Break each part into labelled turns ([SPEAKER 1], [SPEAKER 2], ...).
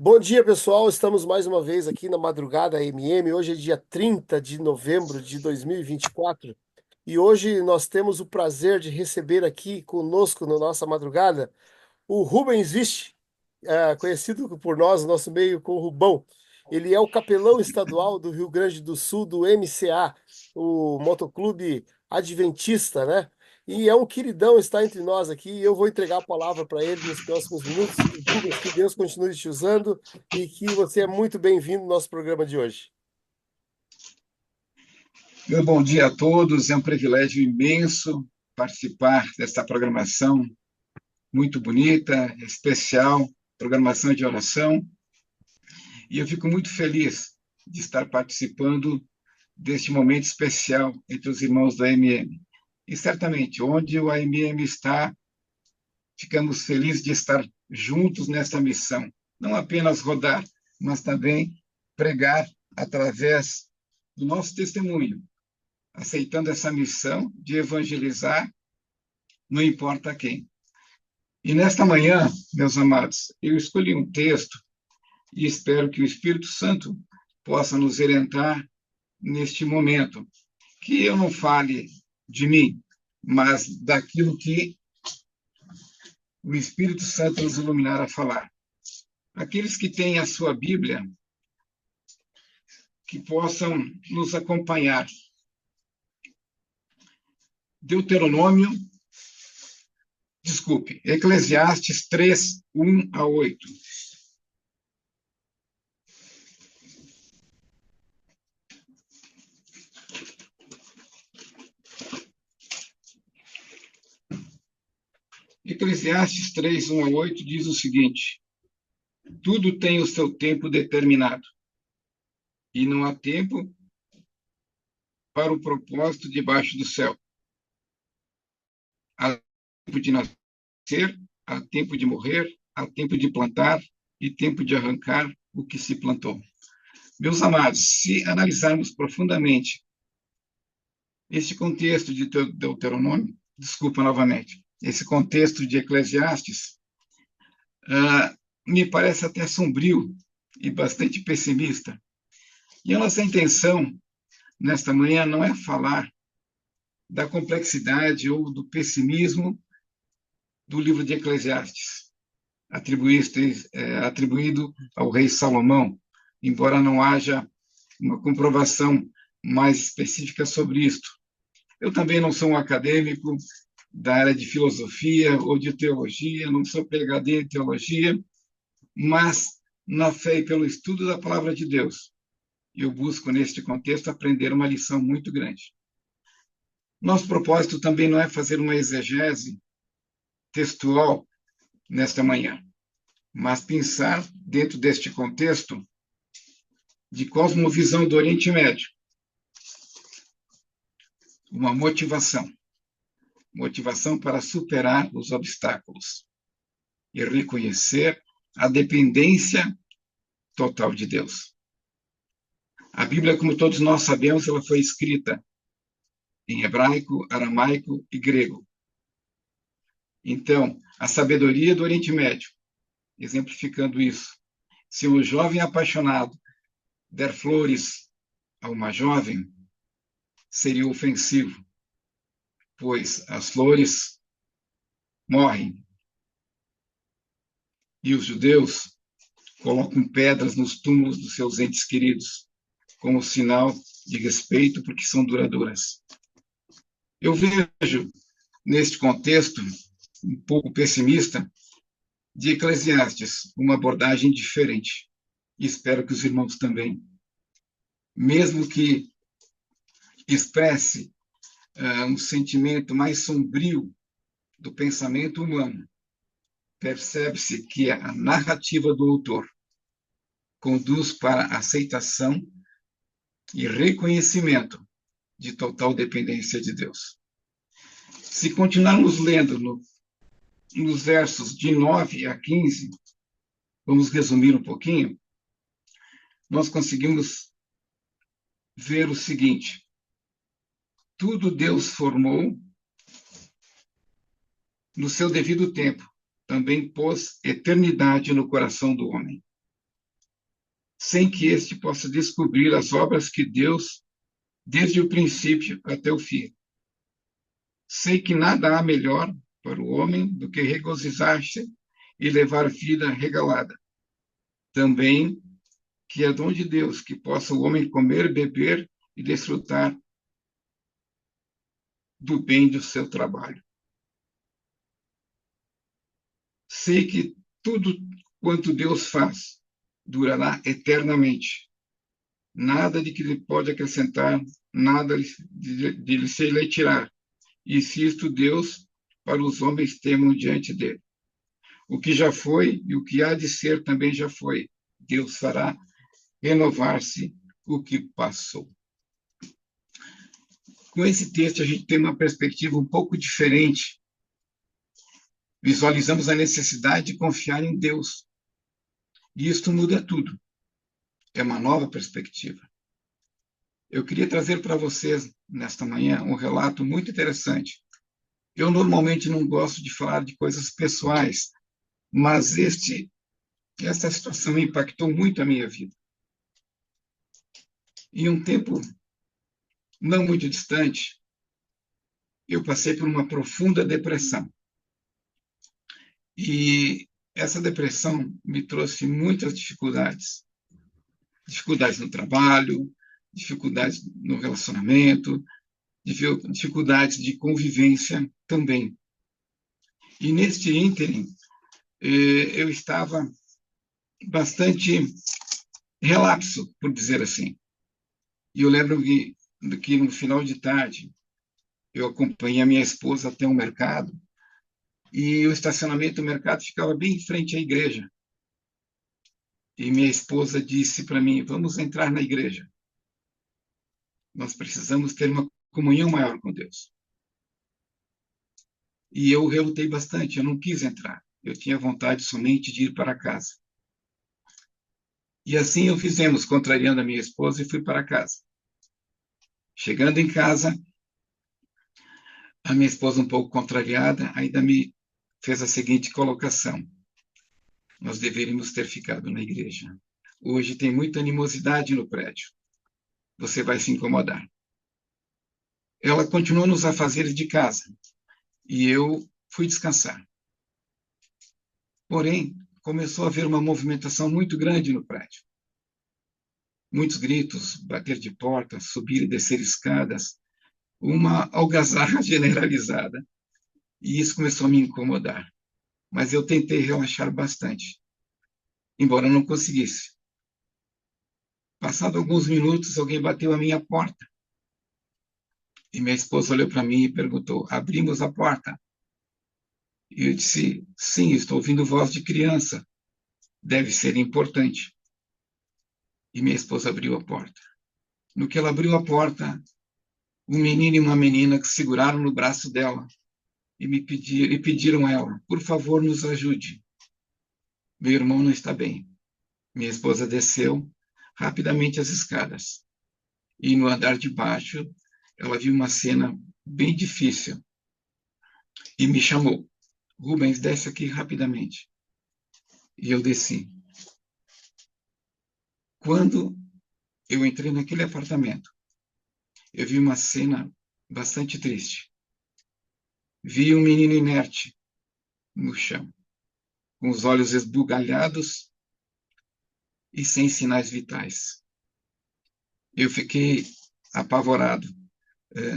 [SPEAKER 1] Bom dia, pessoal. Estamos mais uma vez aqui na Madrugada MM. Hoje é dia 30 de novembro de 2024 e hoje nós temos o prazer de receber aqui conosco na nossa madrugada o Rubens Vich, conhecido por nós, no nosso meio, como Rubão. Ele é o capelão estadual do Rio Grande do Sul, do MCA, o Motoclube Adventista, né? E é um queridão estar entre nós aqui. Eu vou entregar a palavra para ele nos próximos minutos. Rubens, que Deus continue te usando e que você é muito bem-vindo no nosso programa de hoje.
[SPEAKER 2] Meu bom dia a todos, é um privilégio imenso participar desta programação muito bonita, especial, programação de oração, e eu fico muito feliz de estar participando deste momento especial entre os irmãos da AMM. E certamente, onde o AMM está, ficamos felizes de estar juntos nesta missão, não apenas rodar, mas também pregar através do nosso testemunho, aceitando essa missão de evangelizar, não importa quem. E nesta manhã, meus amados, eu escolhi um texto e espero que o Espírito Santo possa nos orientar neste momento. Que eu não fale de mim, mas daquilo que o Espírito Santo nos iluminar a falar. Aqueles que têm a sua Bíblia, que possam nos acompanhar. Deuteronômio, Eclesiastes 3, 1 a 8. Eclesiastes 3, 1 a 8 diz o seguinte: tudo tem o seu tempo determinado, e não há tempo para o propósito debaixo do céu. Há tempo de nascer, há tempo de morrer, há tempo de plantar e tempo de arrancar o que se plantou. Meus amados, se analisarmos profundamente este contexto de Deuteronômio, desculpa novamente, esse contexto de Eclesiastes, me parece até sombrio e bastante pessimista. E a nossa intenção nesta manhã não é falar da complexidade ou do pessimismo do livro de Eclesiastes, atribuído ao rei Salomão, embora não haja uma comprovação mais específica sobre isto. Eu também não sou um acadêmico da área de filosofia ou de teologia, não sou PhD em teologia, mas na fé e pelo estudo da palavra de Deus, eu busco, neste contexto, aprender uma lição muito grande. Nosso propósito também não é fazer uma exegese textual nesta manhã, mas pensar, dentro deste contexto, de cosmovisão do Oriente Médio, uma motivação para superar os obstáculos e reconhecer a dependência total de Deus. A Bíblia, como todos nós sabemos, ela foi escrita em hebraico, aramaico e grego. Então, a sabedoria do Oriente Médio, exemplificando isso, se um jovem apaixonado der flores a uma jovem, seria ofensivo, pois as flores morrem. E os judeus colocam pedras nos túmulos dos seus entes queridos, como sinal de respeito, porque são duradouras. Eu vejo, neste contexto, um pouco pessimista, de Eclesiastes, uma abordagem diferente. E espero que os irmãos também. Mesmo que expresse um sentimento mais sombrio do pensamento humano, percebe-se que a narrativa do autor conduz para a aceitação e reconhecimento de total dependência de Deus. Se continuarmos lendo nos versos de 9 a 15, vamos resumir um pouquinho, nós conseguimos ver o seguinte: tudo Deus formou no seu devido tempo, também pôs eternidade no coração do homem. sem que este possa descobrir as obras que Deus, desde o princípio até o fim. Sei que nada há melhor para o homem do que regozijar-se e levar vida regalada. Também que é dom de Deus que possa o homem comer, beber e desfrutar do bem do seu trabalho. Sei que tudo quanto Deus faz durará eternamente. Nada de que lhe pode acrescentar, nada de se lhe tirar. E se isto Deus para os homens temam diante dele. O que já foi e o que há de ser também já foi. Deus fará renovar-se o que passou. Com esse texto, a gente tem uma perspectiva um pouco diferente. Visualizamos a necessidade de confiar em Deus. E isto muda tudo. É uma nova perspectiva. Eu queria trazer para vocês, nesta manhã, um relato muito interessante. Eu normalmente não gosto de falar de coisas pessoais, mas essa situação impactou muito a minha vida. Em um tempo não muito distante, eu passei por uma profunda depressão. E essa depressão me trouxe muitas dificuldades. Dificuldades no trabalho, dificuldades no relacionamento, dificuldades de convivência também. E neste ínterim, eu estava bastante relapso, por dizer assim. E eu lembro que no final de tarde, eu acompanhei a minha esposa até o mercado, e o estacionamento do mercado ficava bem em frente à igreja. E minha esposa disse para mim: vamos entrar na igreja. Nós precisamos ter uma comunhão maior com Deus. E eu relutei bastante, eu não quis entrar. Eu tinha vontade somente de ir para casa. E assim o fizemos, contrariando a minha esposa, e fui para casa. Chegando em casa, a minha esposa, um pouco contrariada, ainda me fez a seguinte colocação: nós deveríamos ter ficado na igreja. Hoje tem muita animosidade no prédio. Você vai se incomodar. Ela continuou nos afazeres de casa e eu fui descansar. Porém, começou a haver uma movimentação muito grande no prédio. Muitos gritos, bater de porta, subir e descer escadas, uma algazarra generalizada. E isso começou a me incomodar. Mas eu tentei relaxar bastante, embora não conseguisse. Passado alguns minutos, alguém bateu à minha porta. E minha esposa olhou para mim e perguntou: abrimos a porta? E eu disse: sim, estou ouvindo voz de criança. Deve ser importante. E minha esposa abriu a porta. No que ela abriu a porta, um menino e uma menina que seguraram no braço dela e pediram a ela: por favor, nos ajude. Meu irmão não está bem. Minha esposa desceu rapidamente as escadas. E no andar de baixo, ela viu uma cena bem difícil e me chamou: Rubens, desce aqui rapidamente. E eu desci. Quando eu entrei naquele apartamento, eu vi uma cena bastante triste. Vi um menino inerte no chão, com os olhos esbugalhados e sem sinais vitais. Eu fiquei apavorado,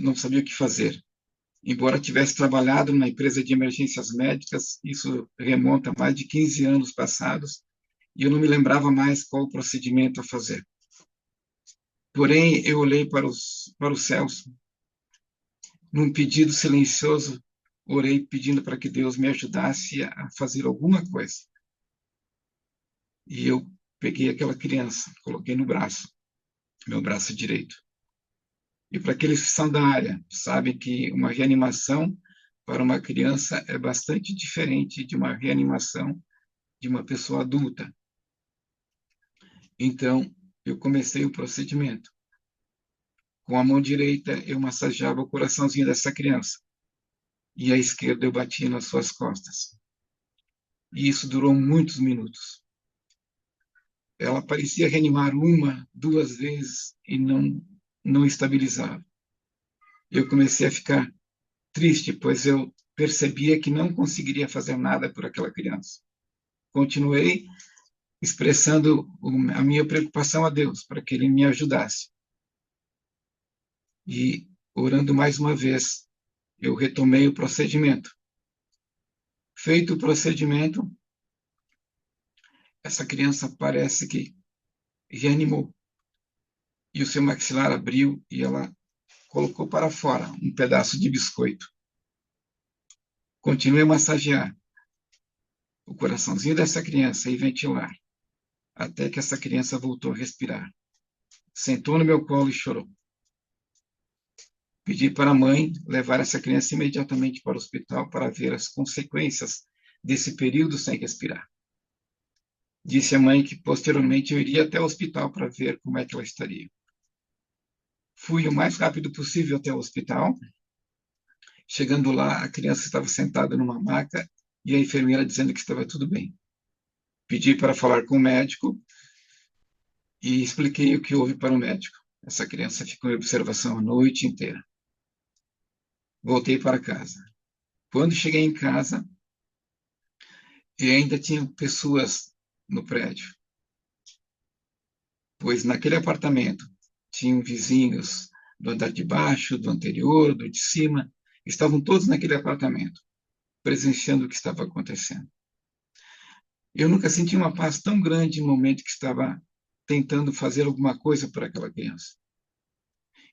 [SPEAKER 2] não sabia o que fazer. Embora tivesse trabalhado numa empresa de emergências médicas, isso remonta a mais de 15 anos passados, e eu não me lembrava mais qual o procedimento a fazer. Porém, eu olhei para os céus, num pedido silencioso, orei pedindo para que Deus me ajudasse a fazer alguma coisa. E eu peguei aquela criança, coloquei no braço, meu braço direito. E para aqueles que são da área, sabem que uma reanimação para uma criança é bastante diferente de uma reanimação de uma pessoa adulta. Então, eu comecei o procedimento. Com a mão direita, eu massageava o coraçãozinho dessa criança. E a esquerda eu batia nas suas costas. E isso durou muitos minutos. ela parecia reanimar uma, duas vezes e não estabilizava. Eu comecei a ficar triste, pois eu percebia que não conseguiria fazer nada por aquela criança. Continuei expressando a minha preocupação a Deus, para que Ele me ajudasse. E, orando mais uma vez, eu retomei o procedimento. Feito o procedimento, essa criança parece que reanimou. E o seu maxilar abriu e ela colocou para fora um pedaço de biscoito. Continuei a massagear o coraçãozinho dessa criança e ventilar, até que essa criança voltou a respirar. Sentou no meu colo e chorou. Pedi para a mãe levar essa criança imediatamente para o hospital para ver as consequências desse período sem respirar. Disse à mãe que posteriormente eu iria até o hospital para ver como é que ela estaria. Fui o mais rápido possível até o hospital. Chegando lá, a criança estava sentada numa maca e a enfermeira dizendo que estava tudo bem. Pedi para falar com o médico e expliquei o que houve para o médico. Essa criança ficou em observação a noite inteira. Voltei para casa. Quando cheguei em casa, e ainda tinha pessoas no prédio, pois naquele apartamento tinham vizinhos do andar de baixo, do anterior, do de cima, estavam todos naquele apartamento, presenciando o que estava acontecendo. Eu nunca senti uma paz tão grande no momento que estava tentando fazer alguma coisa por aquela criança.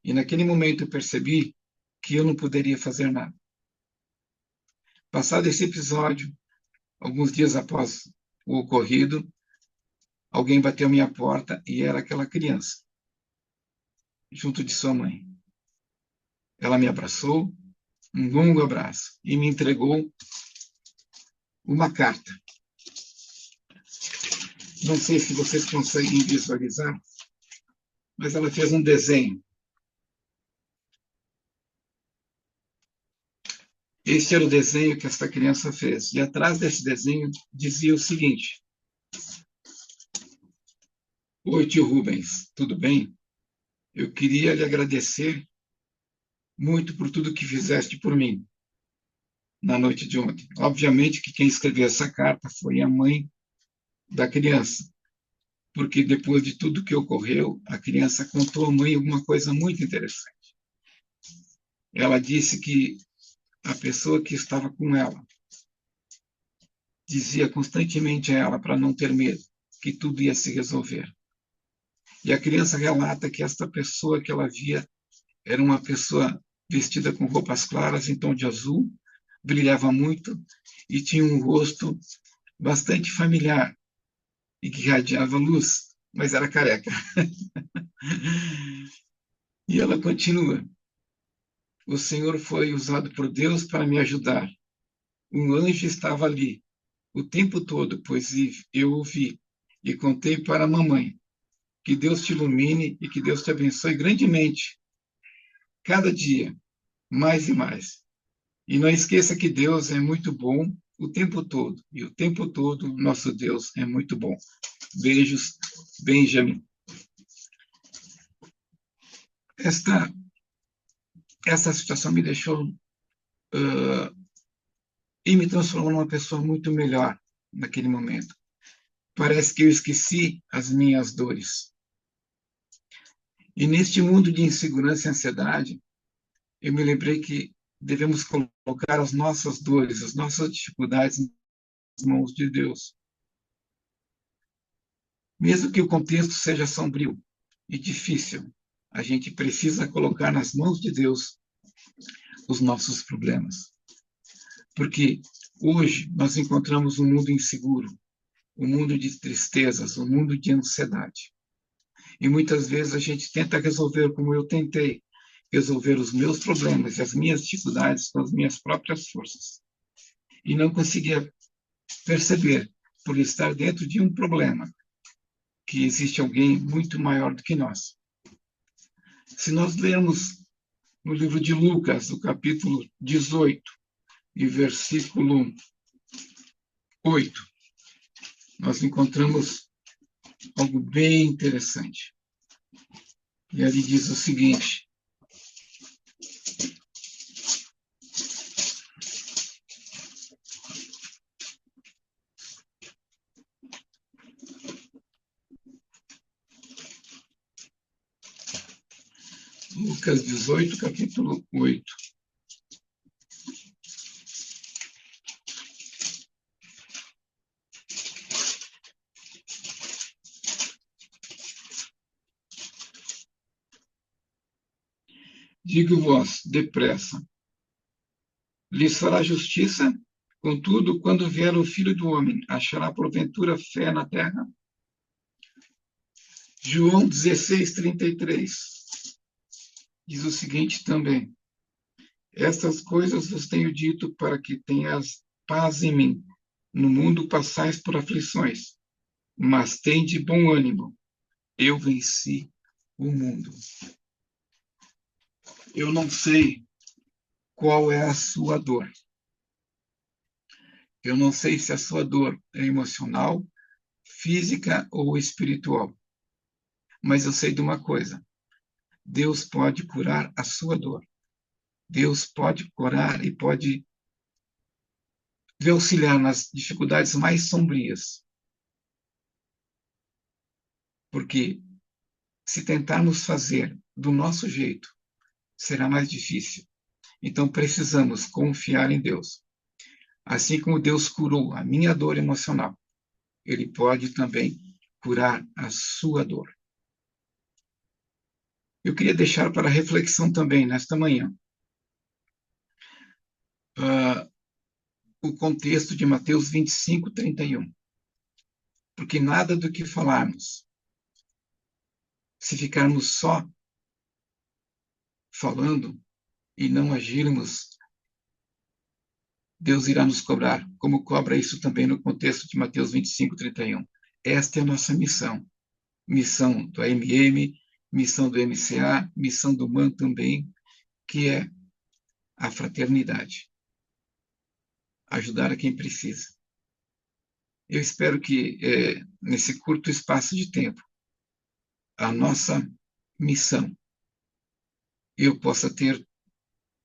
[SPEAKER 2] E naquele momento eu percebi que eu não poderia fazer nada. Passado esse episódio, alguns dias após o ocorrido, alguém bateu à minha porta e era aquela criança, junto de sua mãe. Ela me abraçou, um longo abraço, e me entregou uma carta. Não sei se vocês conseguem visualizar, mas ela fez um desenho. Este era o desenho que essa criança fez. E atrás desse desenho dizia o seguinte: Oi, tio Rubens, tudo bem? Eu queria lhe agradecer muito por tudo que fizeste por mim na noite de ontem. Obviamente que quem escreveu essa carta foi a mãe da criança, porque depois de tudo que ocorreu, a criança contou à mãe alguma coisa muito interessante. Ela disse que a pessoa que estava com ela dizia constantemente a ela para não ter medo, que tudo ia se resolver. E a criança relata que esta pessoa que ela via era uma pessoa vestida com roupas claras em tom de azul, brilhava muito e tinha um rosto bastante familiar e que irradiava luz, mas era careca. E ela continua: O Senhor foi usado por Deus para me ajudar. Um anjo estava ali o tempo todo, pois eu o vi e contei para a mamãe. Que Deus te ilumine e que Deus te abençoe grandemente, cada dia, mais e mais. E não esqueça que Deus é muito bom o tempo todo. E o tempo todo, nosso Deus é muito bom. Beijos, Benjamin. Essa situação me deixou e me transformou numa pessoa muito melhor naquele momento. Parece que eu esqueci as minhas dores. E neste mundo de insegurança e ansiedade, eu me lembrei que devemos colocar as nossas dores, as nossas dificuldades nas mãos de Deus. Mesmo que o contexto seja sombrio e difícil, a gente precisa colocar nas mãos de Deus os nossos problemas. Porque hoje nós encontramos um mundo inseguro, um mundo de tristezas, um mundo de ansiedade. E muitas vezes a gente tenta resolver, como eu tentei, resolver os meus problemas e as minhas dificuldades com as minhas próprias forças. E não conseguia perceber, por estar dentro de um problema, que existe alguém muito maior do que nós. Se nós lermos no livro de Lucas, no capítulo 18, e versículo 8, nós encontramos algo bem interessante. E ele diz o seguinte: Lucas 18, capítulo 8. Digo-vos, depressa, lhes fará justiça, contudo, quando vier o Filho do Homem, achará porventura fé na terra? João 16, 33 diz o seguinte também: estas coisas vos tenho dito para que tenhas paz em mim. No mundo passais por aflições, mas tende bom ânimo. Eu venci o mundo. Eu não sei qual é a sua dor. Eu não sei se a sua dor é emocional, física ou espiritual. Mas eu sei de uma coisa: Deus pode curar a sua dor. Deus pode curar e pode lhe auxiliar nas dificuldades mais sombrias. Porque se tentarmos fazer do nosso jeito, será mais difícil. Então precisamos confiar em Deus. Assim como Deus curou a minha dor emocional, Ele pode também curar a sua dor. Eu queria deixar para reflexão também, nesta manhã, o contexto de Mateus 25, 31. Porque nada do que falarmos, se ficarmos só falando e não agirmos, Deus irá nos cobrar, como cobra isso também no contexto de Mateus 25, 31. Esta é a nossa missão. Missão do AMM, missão do MCA, missão do MAN também, que é a fraternidade. Ajudar a quem precisa. Eu espero que, nesse curto espaço de tempo, a nossa missão, eu possa ter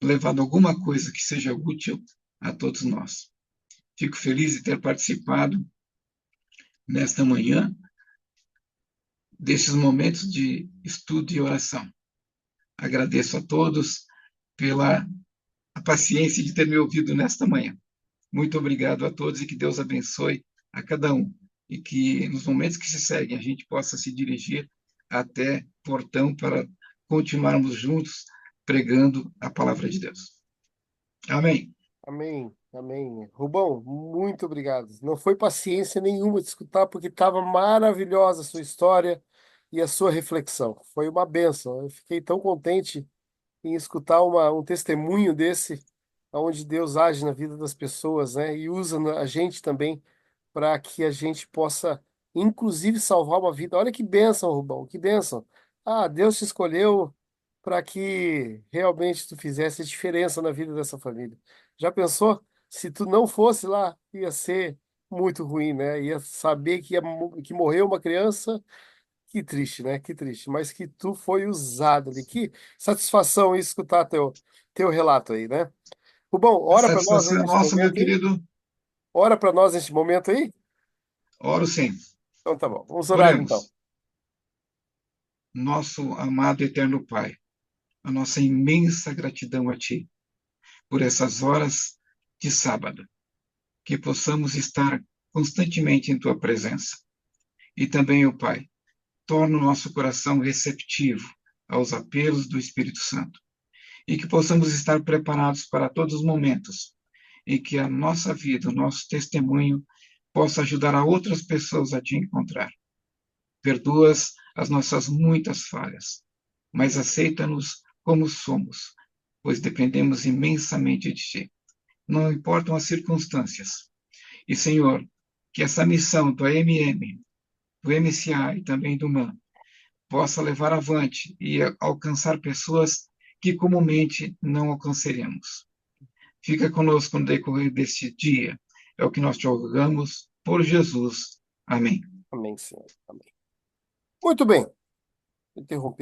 [SPEAKER 2] levado alguma coisa que seja útil a todos nós. Fico feliz de ter participado nesta manhã desses momentos de estudo e oração. Agradeço a todos pela paciência de ter me ouvido nesta manhã. Muito obrigado a todos e que Deus abençoe a cada um. E que nos momentos que se seguem a gente possa se dirigir até Portão para continuarmos juntos pregando a palavra de Deus. Amém.
[SPEAKER 1] Amém, amém. Rubão, muito obrigado. Não foi paciência nenhuma de escutar, porque estava maravilhosa a sua história e a sua reflexão. Foi uma bênção. Eu fiquei tão contente em escutar um testemunho desse, onde Deus age na vida das pessoas, né? E usa a gente também para que a gente possa, inclusive, salvar uma vida. Olha que bênção, Rubão, que bênção. Ah, Deus te escolheu para que realmente tu fizesse diferença na vida dessa família. Já pensou? Se tu não fosse lá, ia ser muito ruim, né? Ia saber que morreu uma criança. Que triste, né? Que triste. Mas que tu foi usado ali. Que satisfação em escutar teu relato aí, né? Rubão,
[SPEAKER 2] A
[SPEAKER 1] ora para nós aí
[SPEAKER 2] satisfação é
[SPEAKER 1] neste
[SPEAKER 2] nossa, meu
[SPEAKER 1] momento aí.
[SPEAKER 2] querido.
[SPEAKER 1] Ora para nós neste momento aí.
[SPEAKER 2] Oro sim.
[SPEAKER 1] Então tá bom. Vamos orar então.
[SPEAKER 2] Oremos. Nosso amado e eterno Pai, a nossa imensa gratidão a Ti por essas horas de sábado, que possamos estar constantemente em Tua presença. E também, ó Pai, torna o nosso coração receptivo aos apelos do Espírito Santo e que possamos estar preparados para todos os momentos em que a nossa vida, o nosso testemunho possa ajudar a outras pessoas a te encontrar. Perdoas as nossas muitas falhas, mas aceita-nos como somos, pois dependemos imensamente de ti. Não importam as circunstâncias. E, Senhor, que essa missão do AMM, do MCA e também do MAN possa levar avante e alcançar pessoas que comumente não alcançaremos. Fica conosco no decorrer deste dia. É o que nós te rogamos por Jesus. Amém.
[SPEAKER 1] Amém, Senhor. Amém. Muito bem. Interrompi.